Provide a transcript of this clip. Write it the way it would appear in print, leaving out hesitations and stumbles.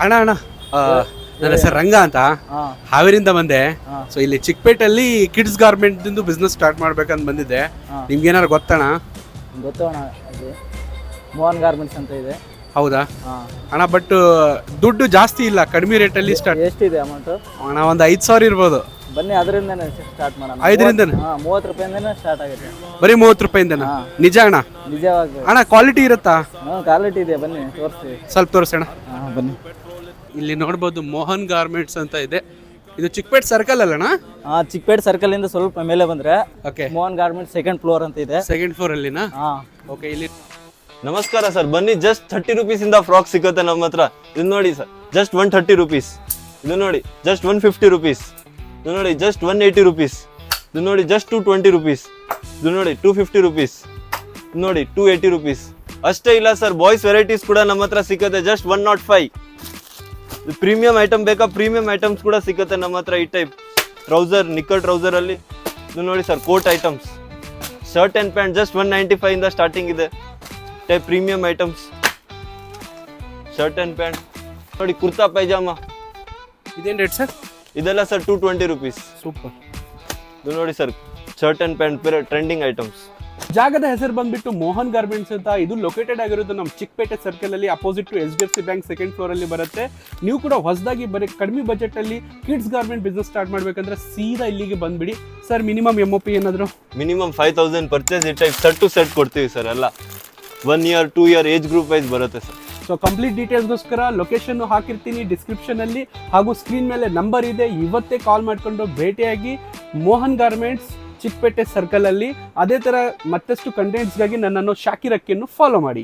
ಅಣ್ಣ ಅಣ್ಣ ನನ್ನ ಹೆಸರು ರಂಗ ಅಂತ ಹಾಂ ಹಾವೇರಿಂದ ಬಂದೆ. ಹಾಂ. ಸೊ ಇಲ್ಲಿ ಚಿಕ್ಕಪೇಟೆಯಲ್ಲಿ ಕಿಡ್ಸ್ ಗಾರ್ಮೆಂಟ್ ಬಿಸ್ನೆಸ್ ಸ್ಟಾರ್ಟ್ ಮಾಡ್ಬೇಕಂತ ಬಂದಿದ್ದೆ. ಹಾಂ. ನಿಮ್ಗೆ ಏನಾರು ಗೊತ್ತಣ್ಣ? ಗೊತ್ತೋಣ, ಅದು ಮೋಹನ್ ಗಾರ್ಮೆಂಟ್ಸ್ ಅಂತ ಇದೆ. ಹೌದಾ ಹಾಂ. ಅಣ್ಣ, ಬಟ್ ದುಡ್ಡು ಜಾಸ್ತಿ ಇಲ್ಲ, ಕಡಿಮೆ ರೇಟಲ್ಲಿ ಸ್ಟಾರ್ಟ್. ಎಷ್ಟಿದೆ ಅಮೌಂಟು? ಅಣ್ಣ ಒಂದು 5,000 ಇರ್ಬೋದು. ಬನ್ನಿ ಅದರಿಂದನೇ ಸ್ಟಾರ್ಟ್ ಮಾಡೋಣ. 5ರಿಂದನೇ? ಹಾಂ, 30 ರೂಪಾಯಿಂದನೇ ಸ್ಟಾರ್ಟ್ ಆಗುತ್ತೆ. ಬರೀ 30 ರೂಪಾಯಿಂದನಾ? ಹಾಂ. ನಿಜ ಅಣ್ಣ? ನಿಜವಾಗಿ. ಅಣ್ಣ ಕ್ವಾಲಿಟಿ ಇರುತ್ತಾ? ಹಾಂ, ಕ್ವಾಲಿಟಿ ಇದೆ, ಬನ್ನಿ ತೋರಿಸ್ತೀವಿ. ಸ್ವಲ್ಪ ತೋರಿಸೋಣ. ಹಾಂ ಬನ್ನಿ. ಇಲ್ಲಿ ನೋಡ್ಬೋದು ಮೋಹನ್ ಗಾರ್ಮೆಂಟ್ಸ್ ಅಂತ ಇದೆ. ಇದು ಚಿಕ್ಕಪೇಟೆ ಸರ್ಕಲ್ ಅಲ್ಲಣ್ಣ? ಹಾಂ, ಚಿಕ್ಕಪೇಟೆ ಸರ್ಕಲಿಂದ ಸ್ವಲ್ಪ ಮೇಲೆ ಬಂದರೆ okay. Mohan garments second floor ಅಂತ ಇದೆ. ಸೆಕೆಂಡ್ ಫ್ಲೋರ್ ಅಲ್ಲಿನಾ? ಹಾಂ. ಓಕೆ. ಇಲ್ಲಿ ನಮಸ್ಕಾರ ಸರ್, ಬನ್ನಿ. ಜಸ್ಟ್ 30 ರೂಪೀಸಿಂದ ಫ್ರಾಕ್ ಸಿಗುತ್ತೆ ನಮ್ಮ ಹತ್ರ. ಇದು ನೋಡಿ ಸರ್, ಜಸ್ಟ್ 130 ರೂಪೀಸ್. ಇದು ನೋಡಿ ಜಸ್ಟ್ 150 ರೂಪೀಸ್. ಇದು ನೋಡಿ ಜಸ್ಟ್ 180 ರೂಪೀಸ್. ಇದು ನೋಡಿ ಜಸ್ಟ್ 220 ರೂಪೀಸ್. ಇದು ನೋಡಿ 250 ರೂಪೀಸ್. ಇದು ನೋಡಿ 280 ರೂಪೀಸ್. ಅಷ್ಟೇ ಇಲ್ಲ ಸರ್, ಬಾಯ್ಸ್ ವೆರೈಟೀಸ್ ಕೂಡ ನಮ್ಮ ಹತ್ರ ಸಿಗುತ್ತೆ ಜಸ್ಟ್ 105. ಪ್ರೀಮಿಯಂ ಐಟಮ್ ಬೇಕಾ? ಪ್ರೀಮಿಯಂ ಐಟಮ್ಸ್ ಕೂಡ ಸಿಗುತ್ತೆ ನಮ್ಮ ಹತ್ರ. ಈ ಟೈಪ್ ಟ್ರೌಸರ್, ನಿಕ್ಕರ್ ಟ್ರೌಸರ್ ಅಲ್ಲಿ. ಇದು ನೋಡಿ sir, coat items, shirt and pant just 195 ಇಂದ ಸ್ಟಾರ್ಟಿಂಗ್ ಇದೆ. Type premium items, shirt and pant. ನೋಡಿ ಕುರ್ತಾ ಪೈಜಾಮ, ಇದೇನು ರೇಟ್ ಸರ್? ಇದೆಲ್ಲ ಸರ್ 220 ರೂಪೀಸ್. ಸೂಪರ್. ಇದು ನೋಡಿ sir, shirt and pant trending items. ಜಾಗದ ಹೆಸರು ಬಂದ್ಬಿಟ್ಟು ಮೋಹನ್ ಗಾರ್ಮೆಂಟ್ಸ್ ಅಂತ. ಇದು ಲೊಕೇಟೆಡ್ ಆಗಿರೋದು ನಮ್ಮ ಚಿಕ್ಕಪೇಟೆ ಸರ್ಕಲ್ ಅಲ್ಲಿ, opposite to HDFC bank second floor ಅಲ್ಲಿ ಬರುತ್ತೆ. ನೀವು ಕೂಡ ಹೊಸದಾಗಿ ಬರೀ ಕಡಿಮೆ ಬಜೆಟ್ ಅಲ್ಲಿ ಕಿಡ್ಸ್ ಗಾರ್ಮೆಂಟ್ ಬಿಸ್ನೆಸ್ ಸ್ಟಾರ್ಟ್ ಮಾಡ್ಬೇಕಂದ್ರೆ ಸೀದಾ ಇಲ್ಲಿಗೆ ಬಂದ್ಬಿಡಿ ಸರ್. ಮಿನಿಮಮ್ MOP ಏನಾದ್ರು? Minimum 5,000 purchase. ಈ ಟೈಪ್ ಸೆಟ್ ಟು ಸೆಟ್ ಕೊಡ್ತೀವಿ ಸರ್. ಎಲ್ಲ 1 year 2 year age group wise ಬರುತ್ತೆ ಸರ್. ಸೊ ಕಂಪ್ಲೀಟ್ ಡೀಟೇಲ್ಸ್ಗೋಸ್ಕರ ಲೊಕೇಶನ್ ಹಾಕಿರ್ತೀನಿ ಡಿಸ್ಕ್ರಿಪ್ಷನ್ ಅಲ್ಲಿ, ಹಾಗೂ ಸ್ಕ್ರೀನ್ ಮೇಲೆ ನಂಬರ್ ಇದೆ. ಇವತ್ತೇ ಕಾಲ್ ಮಾಡ್ಕೊಂಡು ಭೇಟಿಯಾಗಿ. ಮೋಹನ್ ಗಾರ್ಮೆಂಟ್ಸ್ ಚಿಕ್ಕಪೇಟೆ ಸರ್ಕಲ್ ಅಲ್ಲಿ. ಅದೇ ತರ ಮತ್ತಷ್ಟು ಕಂಟೆಂಟ್ಸ್ಗಾಗಿ ನನ್ನನ್ನು ಶಾಕಿರ್ ಅಕ್ಕಿಯನ್ನು ಫಾಲೋ ಮಾಡಿ.